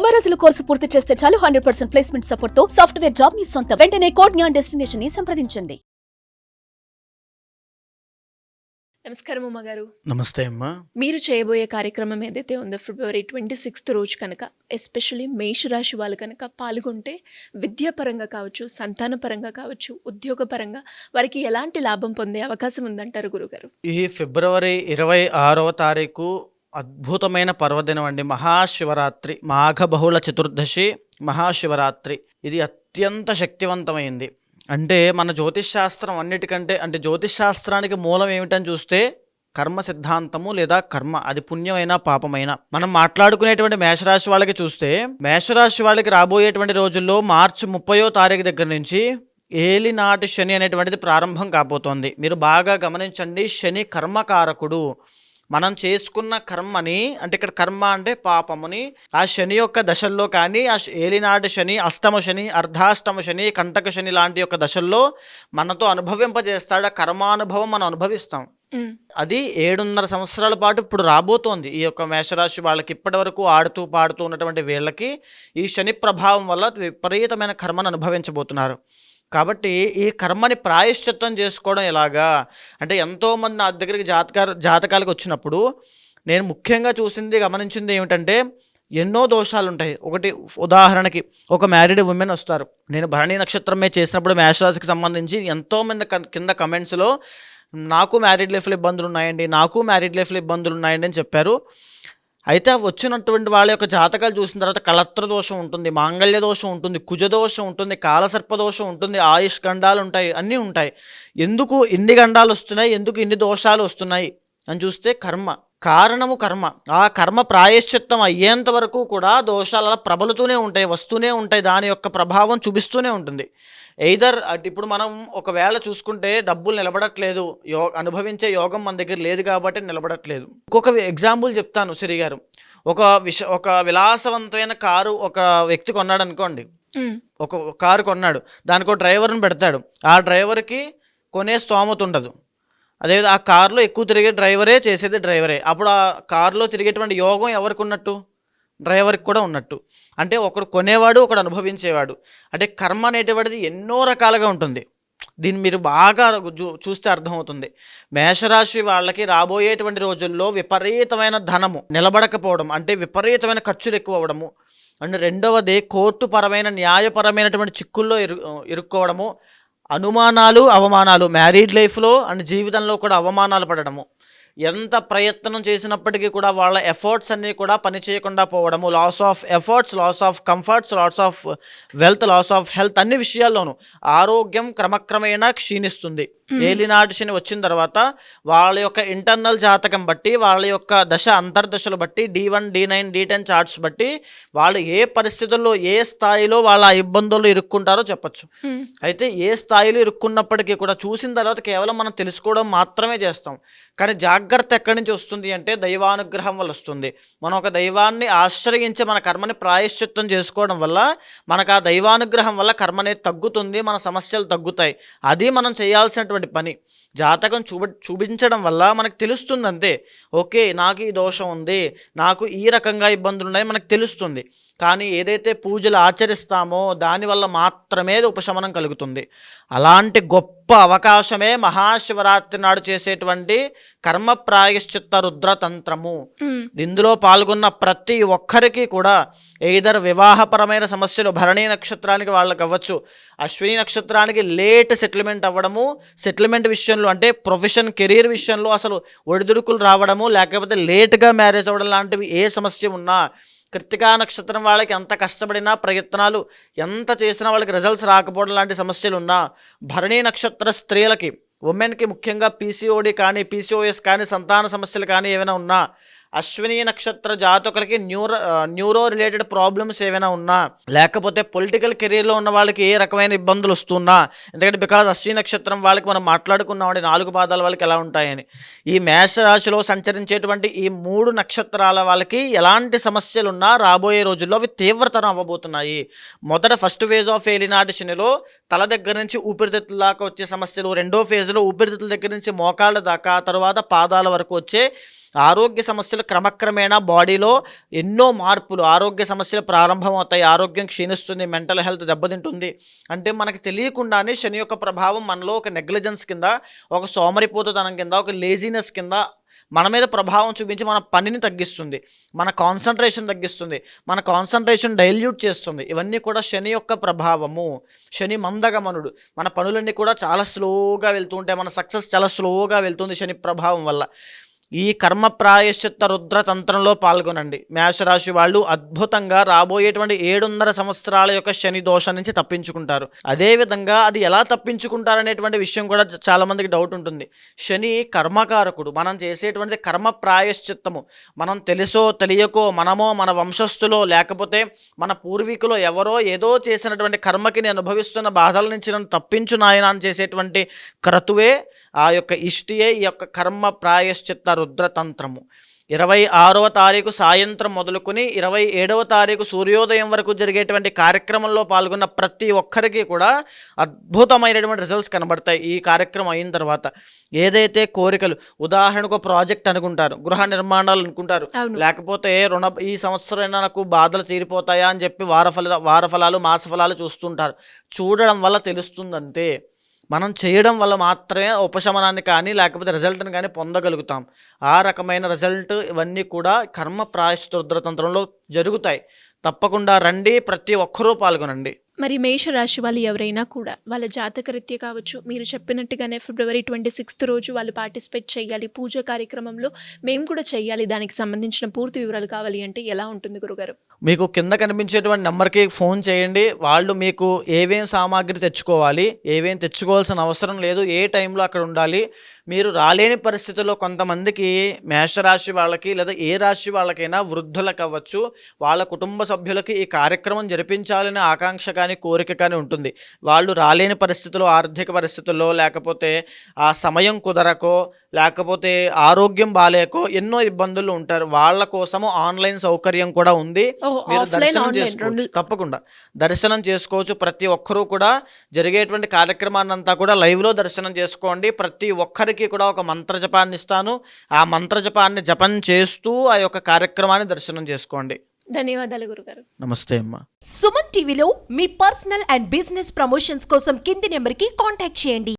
90 రోజుల కోర్సు పూర్తి చేస్తే చాలు 100% ప్లేస్మెంట్ సపోర్ట్ తో సాఫ్ట్వేర్ జాబ్ మీ సొంతం. వెంటనే కోడ్ జ్ఞాన్ డెస్టినేషన్ ని సంప్రదించండి. నమస్కారం ఉమ్మ గారు. నమస్తే అమ్మా. మీరు చేయబోయే కార్యక్రమం ఏదైతే ఉందో ఫిబ్రవరి 26 రోజు కనుక ఎస్పెషల్లీ మేషరాశి వాళ్ళు కనుక పాల్గొంటే విద్యాపరంగా కావచ్చు, సంతానపరంగా కావచ్చు, ఉద్యోగపరంగా వారికి ఎలాంటి లాభం పొందే అవకాశం ఉందంటారు గురుగారు? ఈ ఫిబ్రవరి 26వ తారీఖు అద్భుతమైన పర్వదినం అండి. మహాశివరాత్రి, మాఘ బహుళ చతుర్దశి మహాశివరాత్రి. ఇది అత్యంత శక్తివంతమైంది. అంటే మన జ్యోతిష్ శాస్త్రం అన్నిటికంటే, అంటే జ్యోతిష్ శాస్త్రానికి మూలం ఏమిటని చూస్తే కర్మ సిద్ధాంతము లేదా కర్మ, అది పుణ్యమైనా పాపమైనా. మనం మాట్లాడుకునేటువంటి మేషరాశి వాళ్ళకి చూస్తే, మేషరాశి వాళ్ళకి రాబోయేటువంటి రోజుల్లో మార్చి 30వ తారీఖు దగ్గర నుంచి ఏలినాటి శని అనేటువంటిది ప్రారంభం కాబోతోంది. మీరు బాగా గమనించండి, శని కర్మకారకుడు. మనం చేసుకున్న కర్మని, అంటే ఇక్కడ కర్మ అంటే పాపముని, ఆ శని యొక్క దశల్లో కానీ, ఆ ఏలినాటి శని, అష్టమ శని, అర్ధాష్టమ శని, కంటక శని లాంటి యొక్క దశల్లో మనతో అనుభవింపజేస్తాడు. ఆ కర్మానుభవం మనం అనుభవిస్తాం. అది 7.5 సంవత్సరాల పాటు ఇప్పుడు రాబోతోంది. ఈ యొక్క మేషరాశి వాళ్ళకి ఇప్పటి వరకు ఆడుతూ పాడుతూ ఉన్నటువంటి వీళ్ళకి ఈ శని ప్రభావం వల్ల విపరీతమైన కర్మను అనుభవించబోతున్నారు. కాబట్టి ఈ కర్మని ప్రాయశ్చిత్తం చేసుకోవడం ఎలాగా అంటే, ఎంతోమంది నా దగ్గరికి జాతకాలకు వచ్చినప్పుడు నేను ముఖ్యంగా గమనించింది ఏమిటంటే, ఎన్నో దోషాలు ఉంటాయి. ఒకటి ఉదాహరణకి ఒక మ్యారీడ్ ఉమెన్ వస్తారు. నేను భరణి నక్షత్రమే చేసినప్పుడు మేషరాశికి సంబంధించి ఎంతోమంది కింద కమెంట్స్లో నాకు మ్యారీడ్ లైఫ్లో ఇబ్బందులు ఉన్నాయండి అని చెప్పారు. అయితే వచ్చినటువంటి వాళ్ళ యొక్క జాతకాలు చూసిన తర్వాత కళత్ర దోషం ఉంటుంది, మాంగళ్య దోషం ఉంటుంది, కుజదోషం ఉంటుంది, కాలసర్ప దోషం ఉంటుంది, ఆయుష్ గండాలు ఉంటాయి, అన్నీ ఉంటాయి. ఎందుకు ఇన్ని గండాలు వస్తున్నాయి, ఎందుకు ఇన్ని దోషాలు వస్తున్నాయి అని చూస్తే కారణము కర్మ. ఆ కర్మ ప్రాయశ్చిత్తం అయ్యేంత వరకు కూడా దోషాలు అలా ప్రబలుతూనే ఉంటాయి, వస్తూనే ఉంటాయి, దాని యొక్క ప్రభావం చూపిస్తూనే ఉంటుంది. ఎయిదర్ ఇప్పుడు మనం ఒకవేళ చూసుకుంటే డబ్బులు నిలబడట్లేదు, అనుభవించే యోగం మన దగ్గర లేదు కాబట్టి నిలబడట్లేదు. ఇంకొక ఎగ్జాంపుల్ చెప్తాను సిరి గారు. ఒక విలాసవంతమైన కారు ఒక వ్యక్తి కొన్నాడు అనుకోండి. ఒక కారు కొన్నాడు, దానికి ఒక డ్రైవర్ని పెడతాడు. ఆ డ్రైవర్కి కొనే స్తోమత ఉండదు. అదే ఆ కారులో ఎక్కువ తిరిగే చేసేది డ్రైవరే. అప్పుడు ఆ కారులో తిరిగేటువంటి యోగం ఎవరికి ఉన్నట్టు? డ్రైవర్కి కూడా ఉన్నట్టు. అంటే ఒకడు కొనేవాడు, ఒకడు అనుభవించేవాడు. అంటే కర్మ అనేటువంటిది ఎన్నో రకాలుగా ఉంటుంది. దీన్ని మీరు బాగా చూస్తే అర్థమవుతుంది. మేషరాశి వాళ్ళకి రాబోయేటువంటి రోజుల్లో విపరీతమైన ధనము నిలబడకపోవడం, అంటే విపరీతమైన ఖర్చులు ఎక్కువ అవ్వడము. అండ్ రెండవది కోర్టు పరమైన న్యాయపరమైనటువంటి చిక్కుల్లో ఇరుక్కోవడము, అనుమానాలు, అవమానాలు, మ్యారీడ్ లైఫ్లో అండ్ జీవితంలో కూడా అవమానాలు పడడము. ఎంత ప్రయత్నం చేసినప్పటికీ కూడా వాళ్ళ ఎఫర్ట్స్ అన్నీ కూడా పనిచేయకుండా పోవడము, loss of efforts, loss of comforts, loss of wealth, loss of health, అన్ని విషయాల్లోనూ ఆరోగ్యం క్రమక్రమేణా క్షీణిస్తుంది. ఏలినాటి శని వచ్చిన తర్వాత వాళ్ళ యొక్క ఇంటర్నల్ జాతకం బట్టి, వాళ్ళ యొక్క దశ అంతర్దశలు బట్టి, D1, D9, D10 చార్ట్స్ బట్టి వాళ్ళు ఏ పరిస్థితుల్లో, ఏ స్థాయిలో వాళ్ళ ఇబ్బందుల్లో ఇరుక్కుంటారో చెప్పచ్చు. అయితే ఏ స్థాయిలో ఇరుక్కున్నప్పటికీ కూడా చూసిన తర్వాత కేవలం మనం తెలుసుకోవడం మాత్రమే చేస్తాం. కానీ జాగ్రత్త ఎక్కడి నుంచి వస్తుంది అంటే దైవానుగ్రహం వల్ల వస్తుంది. మనం ఒక దైవాన్ని ఆశ్రయించి మన కర్మని ప్రాయశ్చిత్తం చేసుకోవడం వల్ల మనకు ఆ దైవానుగ్రహం వల్ల కర్మ అనేది తగ్గుతుంది, మన సమస్యలు తగ్గుతాయి. అది మనం చేయాల్సినటువంటి పని. జాతకం చూపించడం వల్ల మనకు తెలుస్తుంది అంతే. ఓకే, నాకు ఈ దోషం ఉంది, నాకు ఈ రకంగా ఇబ్బందులు ఉన్నాయి మనకు తెలుస్తుంది. కానీ ఏదైతే పూజలు ఆచరిస్తామో దానివల్ల మాత్రమే ఉపశమనం కలుగుతుంది. అలాంటి గొప్ప అవకాశమే మహాశివరాత్రి నాడు చేసేటువంటి కర్మ ప్రాయశ్చిత్త రుద్రతంత్రము. ఇందులో పాల్గొన్న ప్రతి ఒక్కరికి కూడా ఏదర్ వివాహపరమైన సమస్యలు, భరణి నక్షత్రానికి వాళ్ళకి అవ్వచ్చు, అశ్విని నక్షత్రానికి లేట్ సెటిల్మెంట్ అవ్వడము, సెటిల్మెంట్ విషయంలో అంటే ప్రొఫెషన్, కెరీర్ విషయంలో అసలు ఒడిదుడుకులు రావడము, లేకపోతే లేట్గా మ్యారేజ్ అవ్వడం లాంటివి ఏ సమస్య ఉన్నా, కృత్తికా నక్షత్రం వాళ్ళకి ఎంత కష్టపడినా, ప్రయత్నాలు ఎంత చేసినా వాళ్ళకి రిజల్ట్స్ రాకపోవడం లాంటి సమస్యలు ఉన్నా, భరణి నక్షత్ర స్త్రీలకి, ఉమెన్కి ముఖ్యంగా PCOD కానీ, PCOS కానీ, సంతాన సమస్యలు కానీ ఏమైనా ఉన్నా, అశ్విని నక్షత్ర జాతకులకి న్యూరో రిలేటెడ్ ప్రాబ్లమ్స్ ఏమైనా ఉన్నా, లేకపోతే పొలిటికల్ కెరీర్లో ఉన్న వాళ్ళకి ఏ రకమైన ఇబ్బందులు వస్తున్నా, ఎందుకంటే బికాజ్ అశ్విని నక్షత్రం వాళ్ళకి మనం మాట్లాడుకున్నామండి 4 పాదాల వాళ్ళకి ఎలా ఉంటాయని. ఈ మేషరాశిలో సంచరించేటువంటి ఈ 3 నక్షత్రాల వాళ్ళకి ఎలాంటి సమస్యలున్నా రాబోయే రోజుల్లో అవి తీవ్రతరం అవ్వబోతున్నాయి. మొదట ఫస్ట్ ఫేజ్ ఆఫ్ ఏలినాటి శనిలో తల దగ్గర నుంచి ఊపిరితిత్తుల దాకా వచ్చే సమస్యలు, రెండో ఫేజ్లో ఊపిరితిత్తుల దగ్గర నుంచి మోకాళ్ళ దాకా, తర్వాత పాదాల వరకు వచ్చే ఆరోగ్య సమస్యలు క్రమక్రమేణా బాడీలో ఎన్నో మార్పులు, ఆరోగ్య సమస్యలు ప్రారంభమవుతాయి, ఆరోగ్యం క్షీణిస్తుంది, మెంటల్ హెల్త్ దెబ్బతింటుంది. అంటే మనకి తెలియకుండానే శని యొక్క ప్రభావం మనలో ఒక నెగ్లిజెన్స్ కింద, ఒక సోమరిపోతుతనం కింద, ఒక లేజినెస్ కింద మన మీద ప్రభావం చూపించి మన పనిని తగ్గిస్తుంది, మన కాన్సన్ట్రేషన్ తగ్గిస్తుంది, మన కాన్సన్ట్రేషన్ డైల్యూట్ చేస్తుంది. ఇవన్నీ కూడా శని యొక్క ప్రభావము. శని మందగమనుడు. మన పనులన్నీ కూడా చాలా స్లోగా వెళ్తూ ఉంటాయి, మన సక్సెస్ చాలా స్లోగా వెళ్తుంది శని ప్రభావం వల్ల. ఈ కర్మ ప్రాయశ్చిత్త రుద్ర తంత్రంలో పాల్గొనండి. మేషరాశి వాళ్ళు అద్భుతంగా రాబోయేటువంటి 7.5 సంవత్సరాల యొక్క శని దోషం నుంచి తప్పించుకుంటారు. అదేవిధంగా అది ఎలా తప్పించుకుంటారనేటువంటి విషయం కూడా చాలామందికి డౌట్ ఉంటుంది. శని కర్మకారకుడు. మనం చేసేటువంటి కర్మ ప్రాయశ్చిత్తము, మనం తెలుసో తెలియకో, మనమో మన వంశస్థులో లేకపోతే మన పూర్వీకులో ఎవరో ఏదో చేసినటువంటి కర్మకి నేను అనుభవిస్తున్న బాధల నుంచి నన్ను తప్పించు నాయన అని చేసేటువంటి క్రతువే, ఆ యొక్క ఇష్టియే ఈ యొక్క కర్మ ప్రాయశ్చిత్త రుద్రతంత్రము. 26వ తారీఖు సాయంత్రం మొదలుకొని 27వ తారీఖు సూర్యోదయం వరకు జరిగేటువంటి కార్యక్రమంలో పాల్గొన్న ప్రతి ఒక్కరికి కూడా అద్భుతమైనటువంటి రిజల్ట్స్ కనబడతాయి. ఈ కార్యక్రమం అయిన తర్వాత ఏదైతే కోరికలు, ఉదాహరణకు ప్రాజెక్ట్ అనుకుంటారు, గృహ నిర్మాణాలు అనుకుంటారు, లేకపోతే ఈ సంవత్సరం నాకు బాధలు తీరిపోతాయా అని చెప్పి వారఫలాలు మాసఫలాలు చూస్తుంటారు. చూడడం వల్ల తెలుస్తుందంతే. మనం చేయడం వల్ల మాత్రమే ఉపశమనాన్ని కానీ లేకపోతే రిజల్ట్ని కానీ పొందగలుగుతాం. ఆ రకమైన రిజల్ట్ ఇవన్నీ కూడా కర్మ ప్రాయశ్చిత్త రుద్రతంత్రంలో జరుగుతాయి. తప్పకుండా రండి, ప్రతి ఒక్కరూ పాల్గొనండి. మరి మేషరాశి వాళ్ళు ఎవరైనా కూడా వాళ్ళ జాతకరీత్యా కావచ్చు, మీరు చెప్పినట్టుగానే ఫిబ్రవరి 26 రోజు వాళ్ళు పార్టిసిపేట్ చేయాలి, పూజ కార్యక్రమంలో మేము కూడా చేయాలి, దానికి సంబంధించిన పూర్తి వివరాలు కావాలి అంటే ఎలా ఉంటుంది గురుగారు? మీకు కింద కనిపించేటువంటి నెంబర్కి ఫోన్ చేయండి. వాళ్ళు మీకు ఏమేం సామాగ్రి తెచ్చుకోవాలి, ఏమేం తెచ్చుకోవాల్సిన అవసరం లేదు, ఏ టైంలో అక్కడ ఉండాలి, మీరు రాలేని పరిస్థితుల్లో కొంతమందికి మేషరాశి వాళ్ళకి లేదా ఏ రాశి వాళ్ళకైనా వృద్ధులకు అవ్వచ్చు, వాళ్ళ కుటుంబ సభ్యులకి ఈ కార్యక్రమం జరిపించాలనే ఆకాంక్ష కానీ కోరిక కానీ ఉంటుంది. వాళ్ళు రాలేని పరిస్థితుల్లో, ఆర్థిక పరిస్థితుల్లో, లేకపోతే ఆ సమయం కుదరకో, లేకపోతే ఆరోగ్యం బాలేకో ఎన్నో ఇబ్బందులు ఉంటారు. వాళ్ళ కోసము ఆన్లైన్ సౌకర్యం కూడా ఉంది. మీరు దర్శనం చేసుకోవచ్చు, తప్పకుండా దర్శనం చేసుకోవచ్చు. ప్రతి ఒక్కరూ కూడా జరిగేటువంటి కార్యక్రమాన్ని అంతా కూడా లైవ్లో దర్శనం చేసుకోండి. ప్రతి ఒక్కరికి కూడా ఒక మంత్ర జపాన్ని ఇస్తాను. ఆ మంత్ర జపాన్ని జపం చేస్తూ ఆ యొక్క కార్యక్రమాన్ని దర్శనం చేసుకోండి. ధన్యవాదాలు గురుగారు. నమస్తే అమ్మా. సుమన్ టీవీలో మీ పర్సనల్ అండ్ బిజినెస్ ప్రమోషన్స్ కోసం కింది నెంబర్కి కాంటాక్ట్ చేయండి.